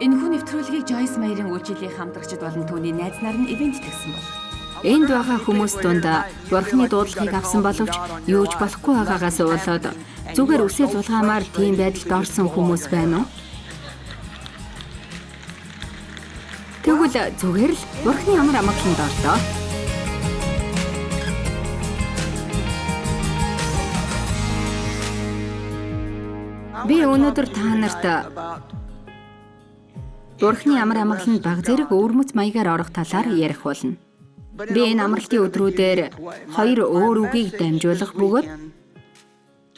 Энэхүү нэвтрүүлгийг Joyce Meyer-ийн үйлчиллийн хамтрагчид болон түүний найз нар нь ивент тэгсэн бол. Энд байгаа хүмүүс дунд Бурхны дуудлагыг авсан боловч юу ч болохгүй байгаагаас болоод зүгээр үсээ зулгаамаар тийм байдалд орсон хүмүүс байна уу? Тэгвэл зүгээр л Бурхны амар амгалан доорлоо. Би өнөөдөр та нарт Бурхны амар амгаланд баг зэрэг өвөрмөц маягаар орох талаар ярих болно. Би энэ амралтын өдрүүдээр хоёр өөр үгийг дамжуулах бөгөөд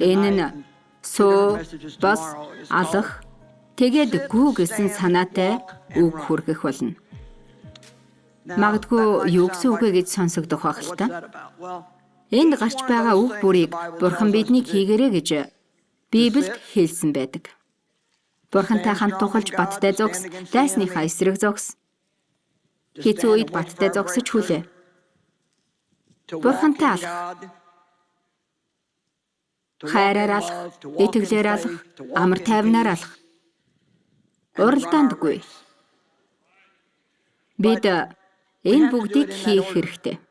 энэ нь суу, бас, алах, тэгээд гүү гэсэн санаатай үг хүргэх болно. Магадгүй юу гэсэн үг гэж сонсогдох байх л та. Энд гарч байгаа үг бүрийг Бурхан биднийг хийгээрэй гэж Библиэд хэлсэн байдаг. Бурхантай хамт тухалж баттай зогс, дайсныхаа эсрэг зогс. Хэцүү үед баттай зогсож хүлээ. Бурхантай алах. Хайраар алах, итгэлээр алах, амар тайвнаар алах. Уралдаандгүй. Бид энэ бүгдийг хийх хэрэгтэй.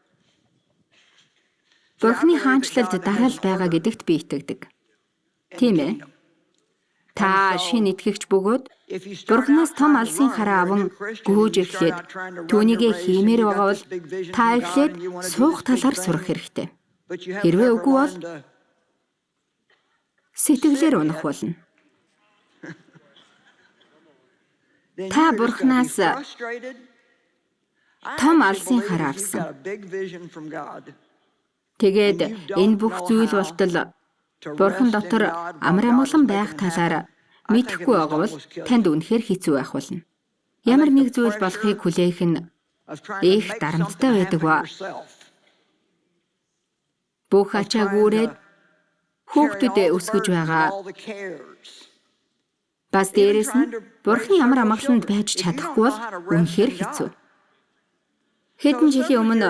Бурхны хаанчлалд дараал байгаа гэдэгт би итгэдэг. Тийм ээ. Та шин итгэгч бөгөөд Бурханаас том алсын хараа аван гүйж эхлээд түүнийгээ хиймээр байгаа бол та эхлээд суух талаар сурах хэрэгтэй. Хэрвээ үгүй бол сэтгэлээр унах болно. Та Бурханаас том алсын хараа авсан. Тэгээд энэ бүх зүйл болтол Бурхан дотор амар амгалан байх талаар мэдэхгүй байгаа бол танд үнэхээр хэцүү байх болно. Ямар нэг зүйл болохыг хүлээх нь их дарамттай байдаг ба. Бүх ачааг үүрээд хүүхдүүдэд өсгөж байгаа. Бас дээрэс нь Бурханы амар амгаланд байж чадахгүй бол үнэхээр хэцүү. Хэдэн жилийн өмнө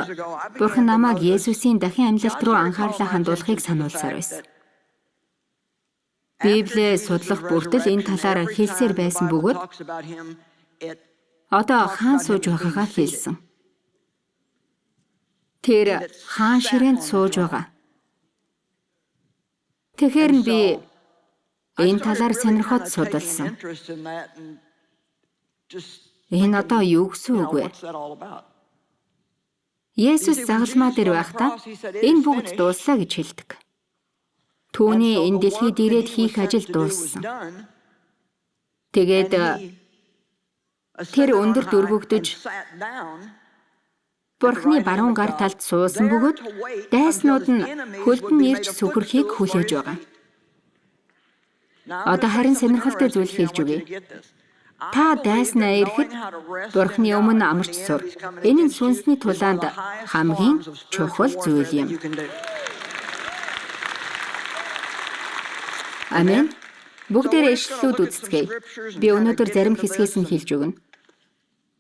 Бурхан намайг Есүсийн дахин амьлалт руу анхаарлаа хандуулахыг сануулсаар байсан. Библийг судлах бүртэл энэ талаар хэлсээр байсан бөгөөд одоо хаан сууж байгаагаа хэлсэн. Тэр хаан ширээнд сууж байгаа. Тэгэхээр нь би энэ талаар сонирхоод судалсан. Энэ одоо юу гэсэн үг вэ? Есүс загалмаа дээр байхдаа энэ бүгд дууслаа гэж хэлдэг. Түүний энэ дэлхийд ирээд хийх ажил дууссан. Тэгээд тэр өндөр дүргөгдөж Бурханы баруун гар талд суусан бөгөөд дайснууд нь хөлд нь ирж сүхэрхийг хүлээж байгаа. Одоо харин сонирхолтой зүйл хэлж өгье. Та дайснаа ирэхэд Бурханы өмнө амарч сур. Энэ нь сүнсний тулаанд хамгийн чухал зүйл юм. Амен. Бүгдээрээ ишлэлүүд үзцгээе. Би өнөөдөр зарим хэсгээс нь хэлж өгнө.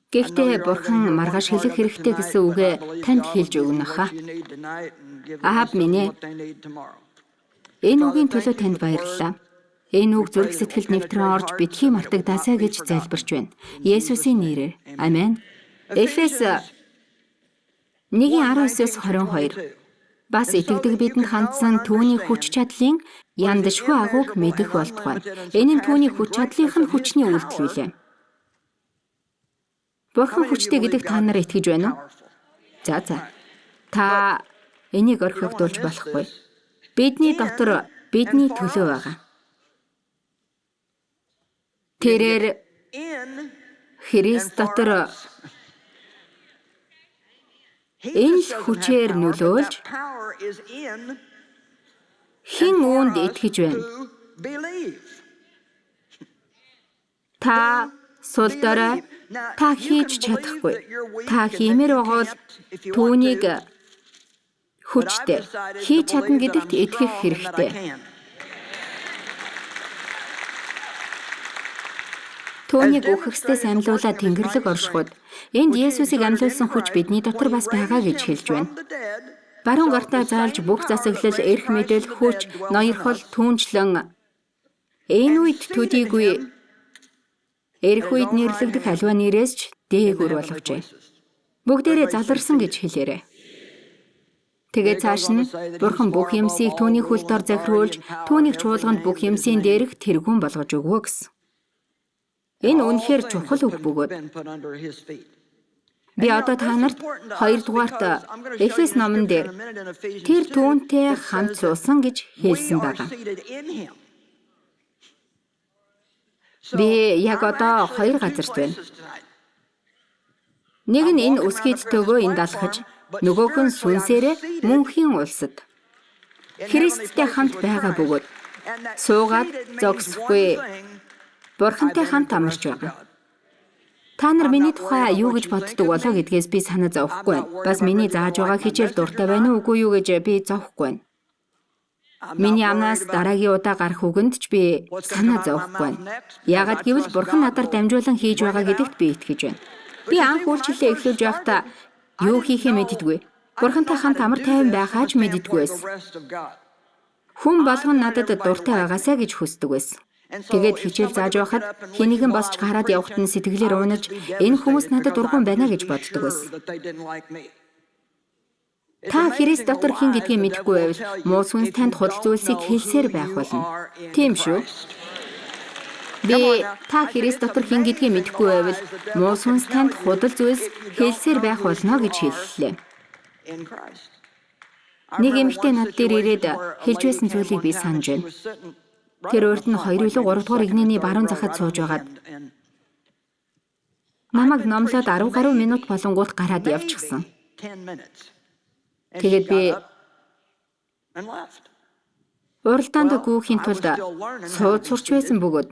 Гэхдээ Бурхан маргааш хэлэх хэрэгтэй гэсэн үгээ танд хэлж өгнө хаа. Ахав минь ээ. Энэ үгийн төлөө танд баярлалаа. Энэ үг зүрх сэтгэлд нэвтрэн орж битгий мартагдаасаа гэж залбирч байна. Есүсийн нэрээр. Амен. Эфес 1:19-22. Бас итгэдэг бидэнд хандсан түүний хүч чадлын яндашгүй агууг мэдэх болтугай. Энэ нь түүний хүч чадлынх нь хүчний үйлдэл билээ. Бурхан хүчтэй гэдэг та нар итгэж байна уу? За. Та энийг орхигдуулж болохгүй. Бидний дотор бидний төлөө байгаа. Тэрээр Христ дотор энэ хүчээр нөлөөлж хэн үүнд итгэж байна? Та сул дорой та хийж чадахгүй. Та хиймээр байгаа бол түүнийг хүчтэй хийж чадна гэдэгт итгэх хэрэгтэй. Түүнийг үхэхстээс амьлуулаад Тэнгэрлэг оршихуд энд Есүсийг амьлуулсан хүч бидний дотор бас байгаа гэж хэлж байна. Баруун гартаа заалж бүх засаглал, эрх мэдэл, хүч, ноёрхол, түүнчлэн энэ үед төдийгүй Ирэх үед нэрлэгдэх аливаа нэрээс ч дээгүүр болгожээ. Бүгдээрээ заларсан гэж хэлээрэй. Тэгээд цааш нь Бурхан бүх юмсыг түүний хөл дор захируулж, түүнийг чуулганд бүх юмсийн дээрх тэргүүн болгож өгвөө гэсэн. Энэ үнэхээр чухал үг бөгөөд би одоо та нарт 2 дугаарт Эфес номон дээр тэр түүнтэй хамт суусан гэж хэлсэн байна. Би яг одоо 2 газарт байна. Нэг нь энэ өсгийдтэйгөө энд алхаж, нөгөөх нь сүнсээрээ мөнхийн улсад Христтэй хамт байгаа бөгөөд суугаад зогсохгүй Бурхантай хамт амарч байгаа. Та нар миний тухай юу гэж боддог болоо гэдгээс би санаа зовхгүй байна. Бас миний зааж байгаа хичээл дуртай байна уу үгүй юу гэж би зовхгүй байна. Миний амнаас дараагийн удаа гарах үгэнд ч би санаа зовхгүй байна. Яагад гэвэл Бурхан надаар дамжуулан хийж байгаа гэдэгт би итгэж байна. Би анх үйлчлэлээ эхлүүлж байхдаа юу хийхээ мэддэггүй. Бурхантай хамт амар тайван байхаа ч мэддэггүй байсан. Хүн болгон надад дуртай байгаасаа гэж хүсдэг байсан. Тэгээд хичээл зааж байхад хэнийгэн босч гараад явахт нь сэтгэлээр уунаж энэ хүмүүс надад дургуун байна гэж боддог байсан. Та Христ дотор хэн гэдгийг мэдэхгүй байвал муу сүнс танд худал зүйлсийг хэлсээр байх болно. Тийм шүү. Би та Христ дотор хэн гэдгийг мэдэхгүй байвал муу сүнс танд худал зүйлс хэлсээр байх болно гэж хэллээ. Нэг эмэгтэй над дээр ирээд хэлж байсан зүйлийг би санаж байна. Тэр урд нь 2 илүү 3 дугаар игнэний баруун захад сууж байгаад намайг номлоод 10 гаруй минут болонгууд гараад явчихсан. Тэгээд би уралдаанд гүүхийн тулд сууд сурч байсан бөгөөд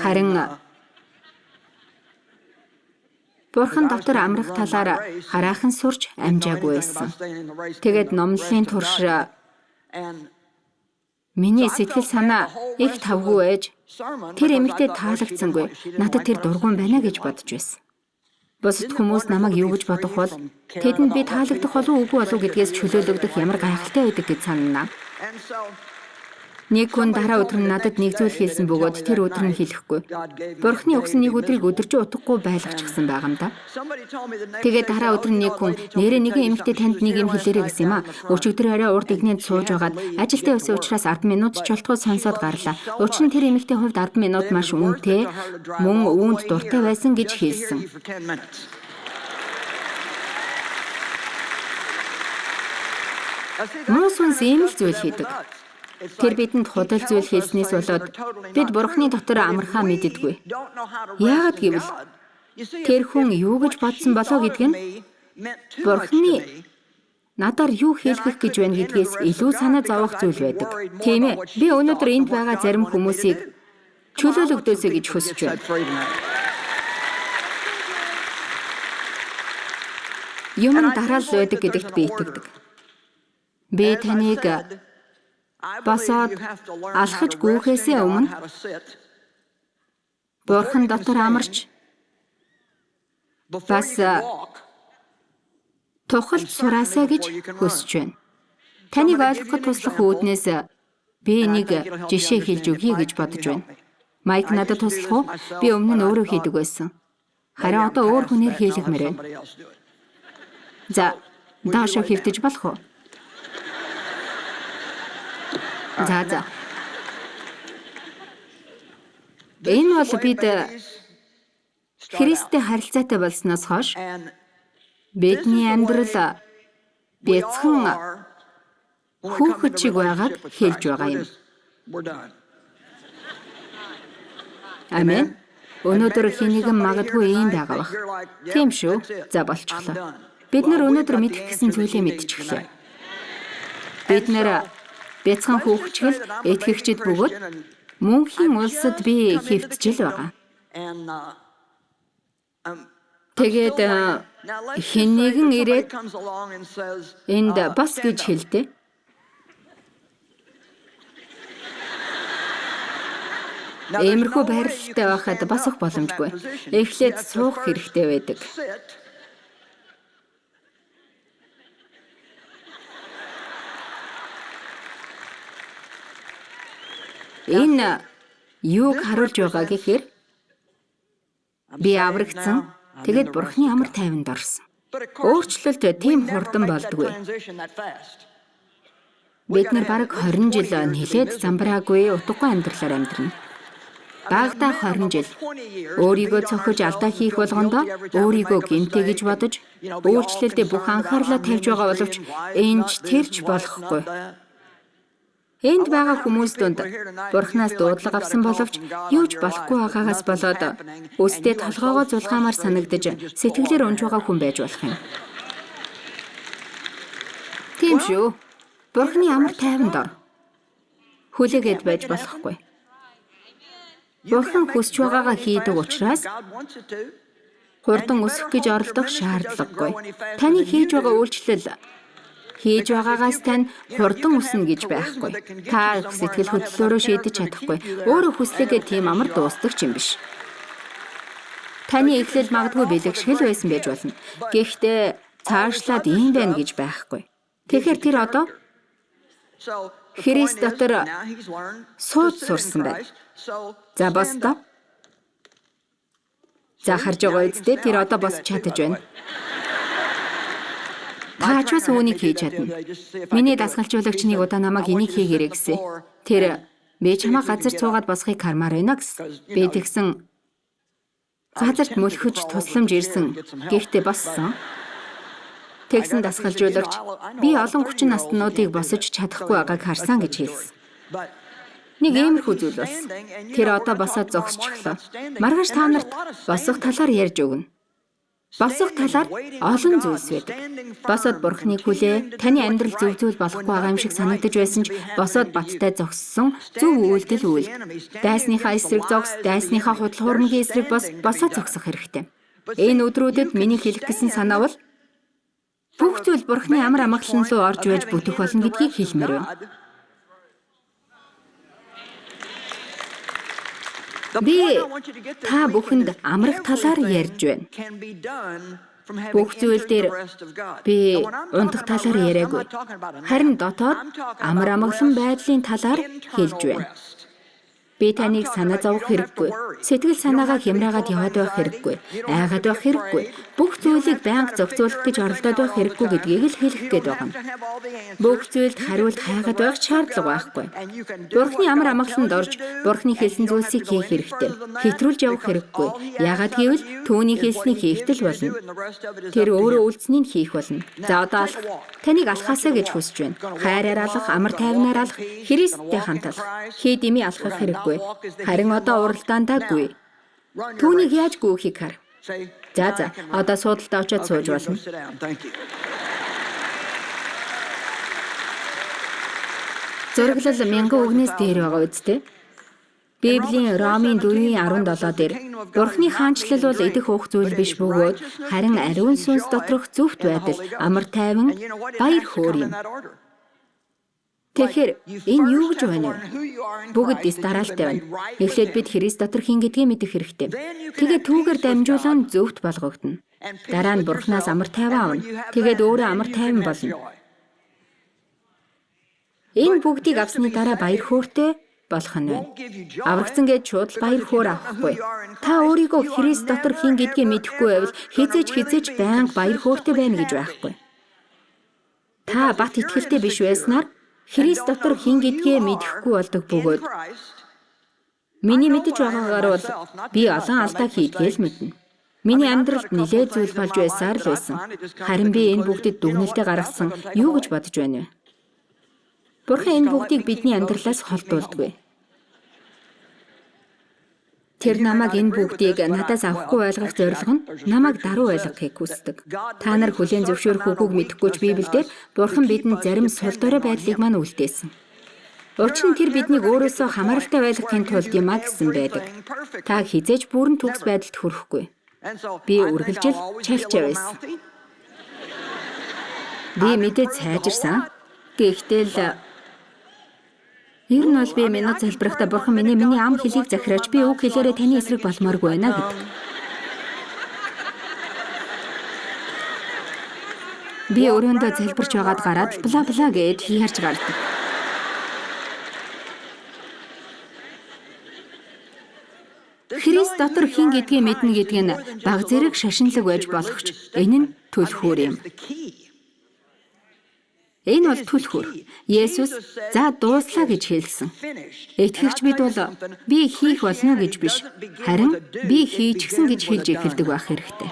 харин Бурхан дотор амрах талаар хараахан сурч амжаагүй байсан. Тэгээд номлолын турш миний сэтгэл санаа их тавгүй байж тэр эмэгтэй таалагдсангүй. Надад тэр дургуун байна гэж бодож байсан. Бусад хүмүүс намайг юу гэж бодох бол тэдэнд би таалагдах болов уу үгүй болов гэдгээс чөлөөлөгдөх ямар гайхалтай байдаг гэж санана. Нэг хүн дараа өдөр нь надад нэг зүйл хэлсэн бөгөөд тэр өдөр нь хэлэхгүй. Бурхны өгсөн нэг өдрийг өдөржин утгагүй байлгачихсан байгаа юм да. Тэгээд дараа өдөр нь нэг хүн нэрээ нэгэн эмэгтэй танд нэг юм хэлээрэй гэсэн юм а. Өчигдөр арай урд игнэнд сууж байгаад ажилтаа байсан учраас 10 минут ч болтгоо сонсоод гарлаа. Учир нь тэр эмэгтэй хувьд 10 минут маш үнэтэй, мөн үүнд дуртай байсан гэж хэлсэн. Муу сүнс ийм л зүйл хийдэг. Тэр бидэнд худал зүйл хийснээс болоод бид Бурхны дотор амархаа мэддэггүй. Яагаад гэвэл тэр хүн юу гэж бодсон болоо гэдг нь Бурхны надаар юу хэлэх гэж байна гэдгээс илүү санаа зовох зүйл байдаг. Тийм ээ. Би өнөөдөр энд байгаа зарим хүмүүсийг чөлөөлөгдөөсэй гэж хүсэж байна. Юм дараал байдаг гэдэгт би итгэдэг. Би таныг босоод алхаж гүйхээсээ өмнө Бурхан дотор амарч бас тухалж сураасаа гэж хүсэж байна. Таныг ойлгоход туслах үүднээс би нэг жишээ хэлж өгье гэж бодож байна. Майк надад туслах уу? Би өмнө нь өөрөө хийдэг байсан. Харин одоо өөр хүнээр хийлгэмээр байна. За, даашаа хэвтэж болох уу? За. Энэ бол бид Христтэй харилцаатай болсноос хойш бидний амьдрал бяцхан хүүхэд шиг байгаад хэлж байгаа юм. Амен. Өнөөдөр хинэгэн магадгүй ийм байгаа бах. Тийм шүү. За болчихлоо. Бид нар өнөөдөр мэдэх гэсэн зүйлээ мэдчихлээ. Бид нар бяцхан хүүхчгэл итгэгчд бөгөөд мөнхийн улсад би хэвтжил байгаа. Тэгээд хэн нэгэн ирээд энд бас гэж хэлдэг. Иймэрхүү байралтай байхад бас их боломжгүй. Эхлээд суух хэрэгтэй байдаг. Энэ юуг харуулж байгаа гэхээр Би аврагдсан. Тэгэд Бурхны амар тайванд орсон. Өөрчлөлт тийм хурдан болдгүй. Бид нар бараг 20 жил нэлээд замбраагүй утгагүй амьдралаар амьдрна. Багадаа 20 жил өөрийгөө цохиж алдаа хийх болгондоо өөрийгөө гэмтээ гэж бодож үйлчлэлдээ бүх анхаарлаа тавьж байгаа боловч энэч тэрч болохгүй. Энд байгаа хүмүүс донд Бурханаас дуудлага авсан боловч юу ч болохгүй байгаагаас болоод үстэй толгоогоо зулгаамаар санагдаж сэтгэлээр унж байгаа хүн байж болох юм. Тийм шүү. Бурхны амар тайванд ор. Хүлээгээд байж болохгүй. Бурхан хүсч байгаагаа хийдэг учраас хурдан өсөх гэж оролдох шаардлагагүй. Таны хийж байгаа үйлчлэл хийж байгаагаас тань хурдан өснө гэж байхгүй. Та сэтгэл хөдлөлөөрөө шийдэж чадахгүй. Өөрөө хүслээгээ тийм амар дуустдаг юм биш. Таны эхлэл магадгүй бэлэгшгэл байсан байж болно. Гэхдээ цаашлаад ийм байна гэж байхгүй. Тэгэхээр тэр одоо Христ дотор сууд сурсан байна. За босдоо. За харж байгаа үсттэй тэр одоо босч чадаж байна. Та ч бас үүнийг хийж чадна. Миний дасгалжуулагч нэг удаа намайг энийг хийгээрэй гэсэн. Тэр би чамаа газар цуугаад босхийг хармаар байна гэсэн. Би тэгсэн газарт мөлхөж тусламж ирсэн. Гэхдээ боссон. Тэгсэн дасгалжуулагч би олон хүчин наснуудыг босож чадахгүй байгааг харсан гэж хэлсэн. Нэг иймэрхүү зүйл болсон. Тэр одоо босоод зогсчихлоо. Маргааш та нарт босох талаар ярьж өгнө. Босох талаар олон зүйлс байдаг. Босоод Бурхныг хүлээ, таны амьдрал зөв зүйл болохгүй байгаа юм шиг санагдаж байсан ч босоод баттай зогссон зөв үйлдэл үйл. Дайсныхаа эсрэг зогс, дайсныхаа худал хуурмгийн эсрэг босоод зогсох хэрэгтэй. Энэ өдрүүдэд миний хэлэх гэсэн санаа бол бүх зүйл Бурхны амар амгалан руу орж байж бүтэх болно гэдгийг хэлмээр байна. Би та бүхэнд амрах талаар ярьж байна. Бүх зүйл дээр би унтах талаар яриаггүй. Харин дотоод амар амгалан байдлын талаар хэлж байна. Би таныг санаа зовох хэрэггүй. Сэтгэл санаагаа хямраагаад яваад байх хэрэггүй. Айгаад байх хэрэггүй. Бүх зүйлийг байнга зохицуулах гэж оролдоод байх хэрэггүй гэдгийг л хэлэх гээд байгаа юм. Бүх зүйлд хариулт хайгаад байх шаардлага байхгүй. Бурхны амар амгаланд орж, Бурхны хэлсэн зүйлсийг хийх хэрэгтэй. Хэтрүүлж явах хэрэггүй. Яагаад гэвэл түүний хэлснийг хийхдээ л болно. Тэр өөрөө үлдсэнийг хийх болно. За одоо алах. Таныг алхаасаа гэж хүсэж байна. Хайраар алах, амар тайвнаар алах, Христтэй хамт алах. Хий дими алхах хэрэггүй. Харин одоо уралдаандаагүй. Түүнийг яаж гүйхийг хар. За одоо суудалтаа очиад сууж болно. Зураглал 1000 үгнээс дээр байгаа үстэй. Библийн Ромын 4:17 дээр Бурхны хаанчлал бол идэх уух зүйл биш бөгөөд харин ариун сүнс доторх зөвхт байдал, амар тайван, баяр хөөр юм. Тэгэхээр энэ юу гэж байна вэ? Бүгд дэс дараалтай байна. Эхлээд бид Христ дотор хин гэдгийг мэдэх хэрэгтэй. Тэгээд түүгээр дамжуулан зөвхт болгогдно. Дараа нь Бурханаас амар тайван авна. Тэгээд өөрөө амар тайван болно. Энэ бүгдийг авсны дараа баяр хөөртэй болох нь байна. Аврагдсан гэж шууд баяр хөөр авахгүй. Та өөрийгөө Христ дотор хин гэдгийг мэдэхгүй байвал хизээж байнга баяр хөөртэй байна гэж байхгүй. Та бат итгэлтэй биш байснаар Христ дотор хин гэдгээ мэдэхгүй болдог бөгөөд миний мэдэж байгаагаар бол би олон алдаа хийдгээл мэднэ. Миний амьдралд нэлээд зүйл болж байсаар л байсан. Харин би энэ бүгдэд дүгнэлтээ гаргасан юу гэж бодож байна вэ? Бурхан энэ бүгдийг бидний амьдралаас холдуулдаггүй. Тэр намайг энэ бүгдийг надаас авахгүй ойлгох зорилго нь намайг даруй ойлгохыг хүсдэг. Та нар хүлээн зөвшөөрөх үгүйг мэдэхгүй ч Библиэлд Бурхан бидэнд зарим сул дорой байдлыг маань үлдээсэн. Учир нь тэр биднийг өөрөөсөө хамааралтай байлгахын тулд юмаа гэсэн байдаг. Та хизээж бүрэн төгс байдалд хүрэхгүй. Би үргэлжил чалчаа байсан. Би мэдээд сайжирсан. Гэхдээ л ер нь бол би минут залбирахтаа Бурхан миний ам хэлийг захираач би үг хэлээрээ таны эсрэг болмооргүй байна гэдэг. Би өрөөндөө залбирч байгаад гараад бла гэж ярьж гардаг. Христ дотор хэн гэдгийг мэднэ гэдэг нь баг зэрэг шашинлаг байж болох ч энэ нь түлхүүр юм. Энэ бол түлхүүр. Есүс за дууслаа гэж хэлсэн. Итгэгч бид бол би хийх болно гэж биш, харин би хийчихсэн гэж хэлж эхэлдэг байх хэрэгтэй.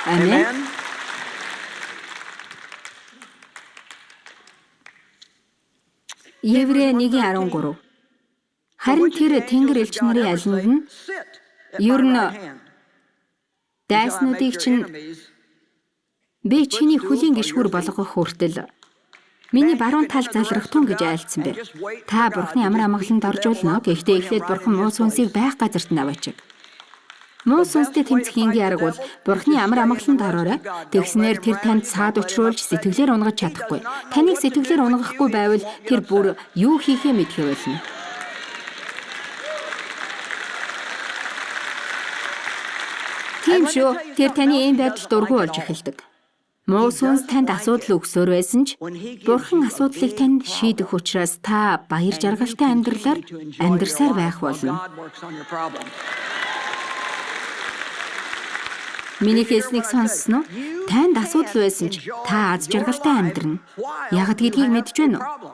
Амен. Еврей 1:13. Харин тэр Тэнгэр элч нарын алинд нь ер нь дайснуудыг чинь би чиний хөлийн гишгүр болгох хүртэл миний баруун тал залрах тун гэж айлцсан бэ. Та Бурхны амар амгаланд орж болно. Гэхдээ эхлээд Бурхан муу сүнсийг байх газарт наваачиг. Муу сүнстэй тэмцэх энгийн арга бол Бурхны амар амгаланд ороорой. Тэгснээр тэр танд саад учруулж сэтгэлээр унгаж чадахгүй. Таныг сэтгэлээр унгахгүй байвал тэр бүр юу хийхээ мэдхээ болно. Тийм шүү. Тэр таны энэ байдал дургүй болж эхэлдэг. Муу сүнс танд асуудал өгсөөр байсан ч Бурхан асуудлыг танд шийдэх учраас та баяр жаргалтай амьдралаар амьдрсаар байх болно. Миний хэлснийг сонссон уу? Танд асуудал байсан ч та аз жаргалтай амьдрна. Яг гэдгийг мэдж байна уу?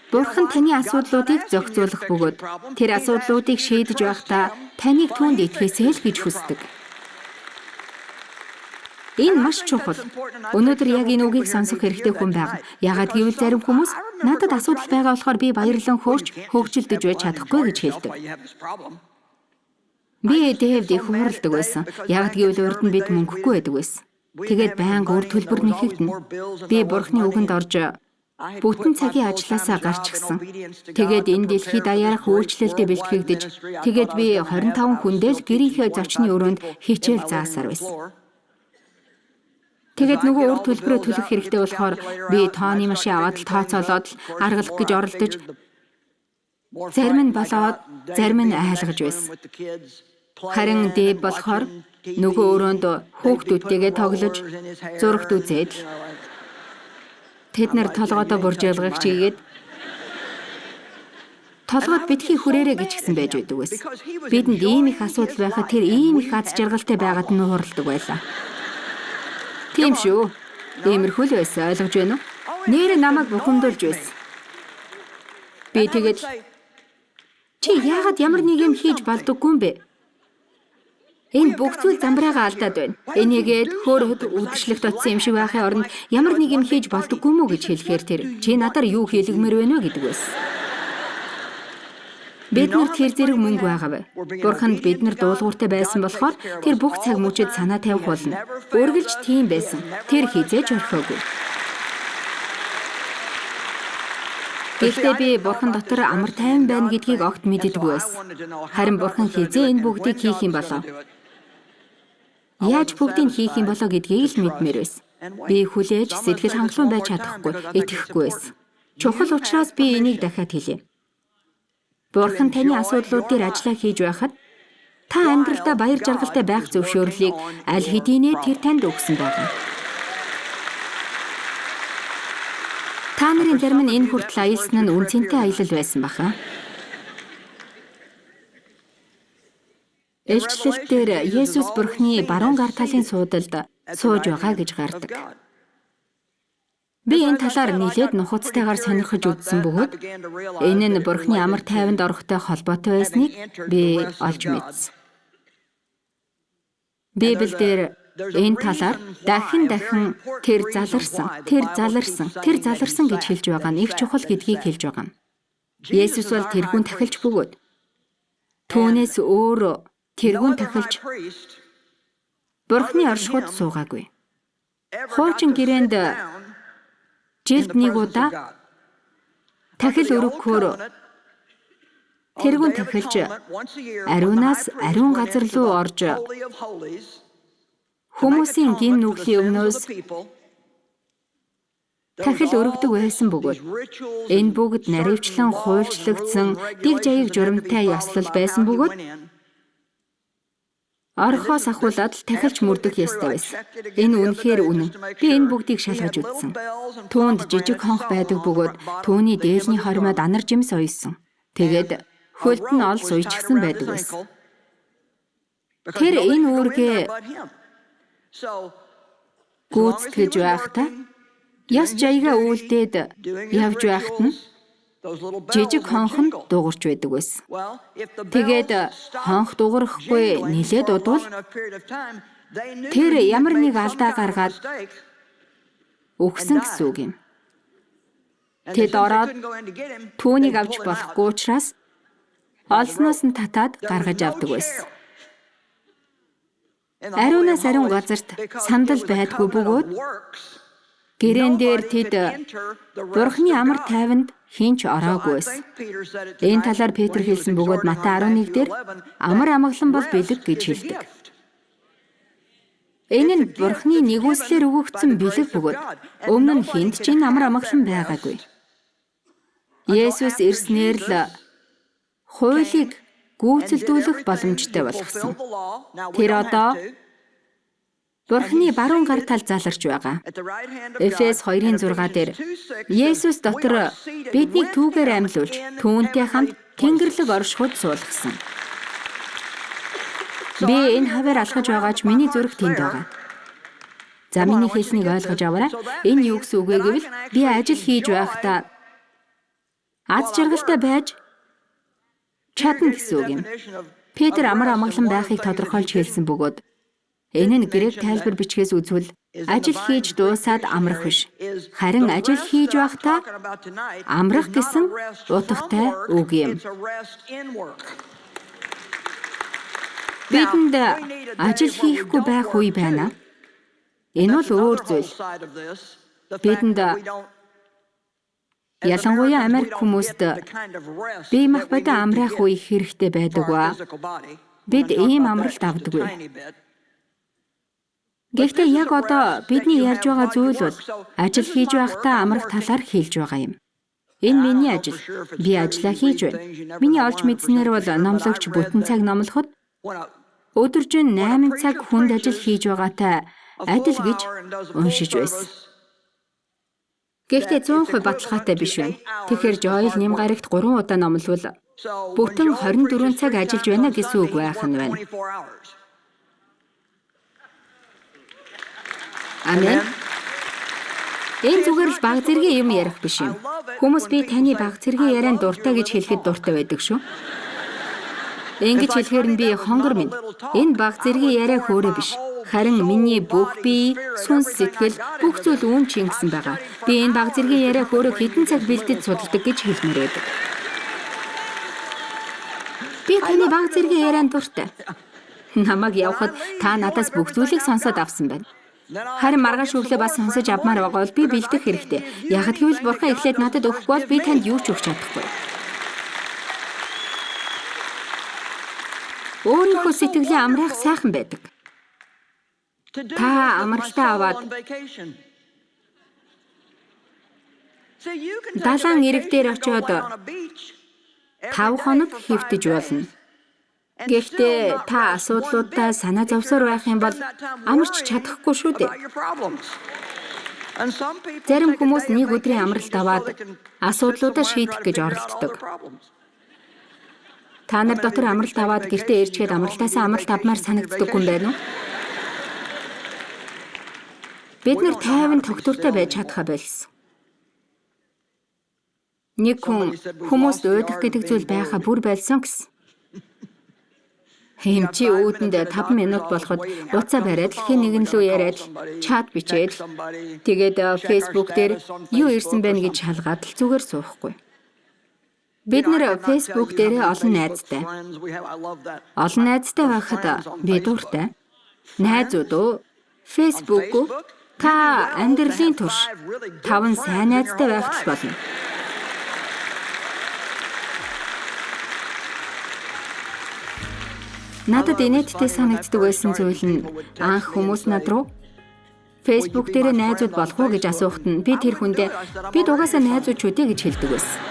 Бурхан таны асуудлуудыг зохицуулах бөгөөд тэр асуудлуудыг шийдэж байхдаа таныг түүнд итгэхээсэй л гэж хүсдэг. Энэ маш чухал. Өнөөдөр яг энэ үгийг сонсох хэрэгтэй хүн байна. Яагаад гэвэл зарим хүмүүс надад асуудал байгаа болохоор би баярлан хөөрч хөгжилдөж байж чадахгүй гэж хэлдэг. Би Дэвд их хуурладаг байсан. Яагаад гэвэл урд нь бид мөнгөгүй байдаг байсан. Тэгээд байнга үр төлбөр нэхэгдэнэ. Би Бурхны үгэнд орж бүтэн цагийн ажилласаа гарч гисэн. Тэгээд энэ дэлхийд аяарах үйлчлэлтэд бэлтгэгдэж, тэгээд би 25 хүндээ л гэрийнхээ зочны өрөөнд хичээл заасаар байсан. Тэгээд нөгөө үр төлбөрөө төлөх хэрэгтэй болохоор би тооны машин аваад л тооцоолоод л аргалах гэж оролдож, зарим нь болоод, зарим нь айлгаж байсан. Харин Дэв болохоор нөгөө өрөөнд хүүхдүүдтэйгээ тоглож, зурагт үзээд тэд нар толгойдоо буржуулгах чигээд толгойд битгий хүрээрэ гэж гисэн байж байдаг байсан. Бидэнд ийм их асуудал байхад тэр ийм их аз жаргалтай байгаад нь хуурладаг байлаа. Тийм шүү. Иймэрхүү л байсан, ойлгож байна уу? Нэр намайг бухимдуулж байсан. Би тэгээд чи яагаад ямар нэг юм хийж болдоггүй юм бэ? Энэ бүх зүйл замбраагаа алдаад байна. Энийгээд хөөрөд үдшилэгт очсон юм шиг байхын оронд ямар нэг юм хийж болдоггүй мүү гэж хэлэхээр тэр чи надаар юу хийлгмээр байна вэ гэдэг байсан. Биднэрт тэр зэрэг мөнгө байгаа. Бурханд биднэр дуулууртай байсан болохоор тэр бүх цаг мөчид санаа тавих болно. Үргэлж тийм байсан. Тэр хизээж орхиогүй. Гэхдээ би Бурхан дотор амар тайван байна гэдгийг огт мэддэггүй байсан. Харин Бурхан хизээ энэ бүгдийг хийх юм болов? Яаж бүгдийг хийх юм болов гэдгийг л мэдмээр байсан. Би хүлээж сэтгэл хангалуун байж чадахгүй, итгэхгүй байсан. Чухал учраас би энийг дахиад хэлье. Бурхан таны асуудлууд дээр ажиллаа хийж байхад та амьдралдаа баяр жаргалтай байх зөвшөөрлийг аль хэдийнэ тэр танд өгсөн байна. Та нарын зарим нь энэ хүртэл аялсан нь үнцэнтэй аялал байсан баха. Илчлэл дээр Есүс Бурхны баруун гар талын суудалд сууж байгаа гэж гардаг. Би энэ талаар нэлээд нухацтайгаар сонирхож үзсэн бөгөөд энэ нь Бурхны амар тайванд орохтой холбоотой байсныг би олж мэдсэн. Библиэлд энэ талаар дахин тэр заларсан гэж хэлж байгаа нь их чухал гэдгийг хэлж байгаа юм. Есүс бол тэрхүүн тахилч бөгөөд түүнээс өөр тэрхүүн тахилч Бурхны оршихуйд суугаагүй. Хуучин гэрээнд жилд нэг удаа тахил өргөхөөр тэргүүн тахилч ариунаас ариун газар руу орж хүмүүсийн гин нүглийн өмнөөс тахил өргөдөг байсан бөгөөд энэ бүгд наривчлан хуульчлагдсан дэг жаяг журамтай ёслол байсан бөгөөд орхоос ахуулаад л тахилч мөрдөх ёстой байсан. Энэ үнэхээр үнэн. Би энэ бүгдийг шалгаж үзсэн. Түүнд жижиг хонх байдаг бөгөөд түүний дээлний хормойд анар жимс уйсан. Тэгээд хөлд нь ол суйчгсан байдаг байсан. Тэр энэ үүргээ гүйцэтгэж байхдаа яс жаягаа үйлдээд явж байхад нь жижиг хонхон дуурч байдаг байсан. Тэгээд хонх дуурахгүй нилээд удвал тэр ямар нэг алдаа гаргаад өгсөн гэсэн үг юм. Тэд ороод түүнийг авч болохгүй учраас олсноос нь татаад гаргаж авдаг байсан. Ариунаас ариун газарт сандал байдгүй бөгөөд гэрээн дээр тэд Бурхны амар тайванд хинч ороогүй байсан. Энэ талаар Петр хэлсэн бөгөөд Матай 11 дээр амар амгалан бол бэлэг гэж хэлдэг. Энэ нь Бурхны нэгүслэр өгөгдсөн бэлэг бөгөөд өмнө нь хинт ч энэ амар амгалан байгаагүй. Есүс ирснээр л хуулийг гүйцэлдүүлэх боломжтой болгосон. Тэр одоо Бурхны баруун гар тал заларч байгаа. Эфес 2:6 дээр Есүс дотор биднийг түүгээр амьлуулж, түүнтэй хамт Тэнгэрлэг оршихуйд суулгасан. Би энэ хавар алхаж байгаач миний зүрх тэнд байгаа. За миний хэлснийг ойлгож аваарай. Энэ юу гэсэн үг вэ гэвэл би ажил хийж байхдаа аз жаргалтай байж чадна гэсэн үг юм. Петр амар амгалан байхыг тодорхойлж хэлсэн бөгөөд энэ нь грек тайлбар бичгээс үзвэл ажил хийж дуусаад амрах биш. Харин ажил хийж байхдаа амрах гэсэн утгатай үг юм. Бидэнд ажил хийхгүй байх үе байна. Энэ бол өөр зүйл. Бидэнд ялангуяа Америк хүмүүст бие махбодоо амраах үе хэрэгтэй байдаг ба бид ийм амралт авдаггүй. Гэхдээ яг одоо бидний ярьж байгаа зүйл бол ажил хийж байхдаа амрах талаар хэлж байгаа юм. Энэ миний ажил. Би ажиллаа хийж байна. Миний олж мэдснээр бол номлогч бүтэн цаг номлоход өдөржин 8 цаг хүнд ажил хийж байгаатай адил гэж уншиж байсан. Гэхдээ 100% баталгаатай биш байна. Тэгэхээр Жоэл нэм гарагт 3 удаа номлвол бүтэн 24 цаг ажиллаж байна гэсэн үг байх нь байна. Амен. Энэ зүгээр л баг зэргийн юм ярих биш юм. Хүмүүс би таны баг зэргийн ярианд дуртай гэж хэлэхэд дуртай байдаг шүү. Ингэж хэлэхээр нь би хонгор минь. Энэ баг зэргийн яриа хөөрэ биш. Харин миний бүх бие, сүнс сэтгэл бүх зүйл үүн чинь гэсэн байгаа. Би энэ баг зэргийн яриа хөөрэ хэдэн цаг бэлдэж судалдаг гэж хэлмээр байдаг. Би таны баг зэргийн ярианд дуртай. Намайг явахад та надаас бүх зүйлийг сонсоод авсан байна. Харин маргааш өглөө бас сонсож авмаар байгаа бол би бэлдэх хэрэгтэй. Яг гэвэл Бурхан эхлээд надад өгөхгүй бол би танд юу ч өгч чадахгүй. Өөрийнхөө сэтгэлийн амраах сайхан байдаг. Та амралтаа аваад далайн ирэг дээр очиод 5 хоног хэвтэж болно. Гэхдээ та асуудлуудаа санаа зовсоор байх юм бол амарч чадахгүй шүү дээ. Зарим хүмүүс нэг өдрийн амралт аваад асуудлуудаа шийдэх гэж оролддог. Та нар дотор амралт аваад гэртээ ирчгээд амралтаасаа амралт авмаар санагддаг хүн байна уу? Бид нэр тайван тогтвортой байж чадхаа байлсан. Нэг хүн хүмүүст уйдах гэдэг зүйл байхаа бүр байлсан гэсэн. Хэмчи өөдөнд 5 минут болоход уцаа бариад хин нэгэн лүү яриад чат бичээд тэгээд Facebook дээр юу ирсэн бэ гэж шалгаад л зүгээр суухгүй. Бид нэр Facebook дээр олон найзтай. Олон найзтай байхад би дуртай. Найзууд уу Facebook уу та амьдралын турш 5 сайн найзтай байх л болно. Надад инээдтэй санагддаг байсан зүйл нь анх хүмүүс над руу Facebook дээр найзууд болох уу гэж асуухад нь би тэр хүндээ бид угаасаа найзууд ч үдэ гэж хэлдэг байсан.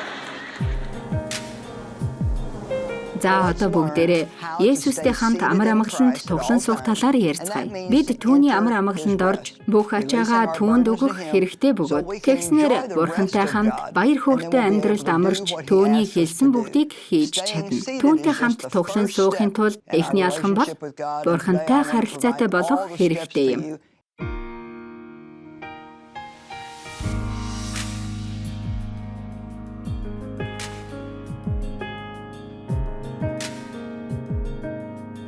За одоо бүгдээрээ Есүстэй хамт амар амгаланд туглан суух талаар ярьцгаая. Бид түүний амар амгаланд орж бүх ачаагаа түүнд өгөх хэрэгтэй бөгөөд тэгснээр Бурхантай хамт баяр хөөртэй амьдралд амарч түүний хэлсэн бүгдийг хийж чадна. Түүнтэй хамт туглан суухын тулд эхний алхам бол Бурхантай харилцаатай болох хэрэгтэй юм.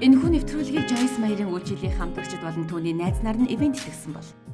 Энэхүү нэвтрүүлгийг Joyce Meyer-ийн үйлчиллийн хамтрагчид болон түүний найз нар нь ивент итгэсэн бол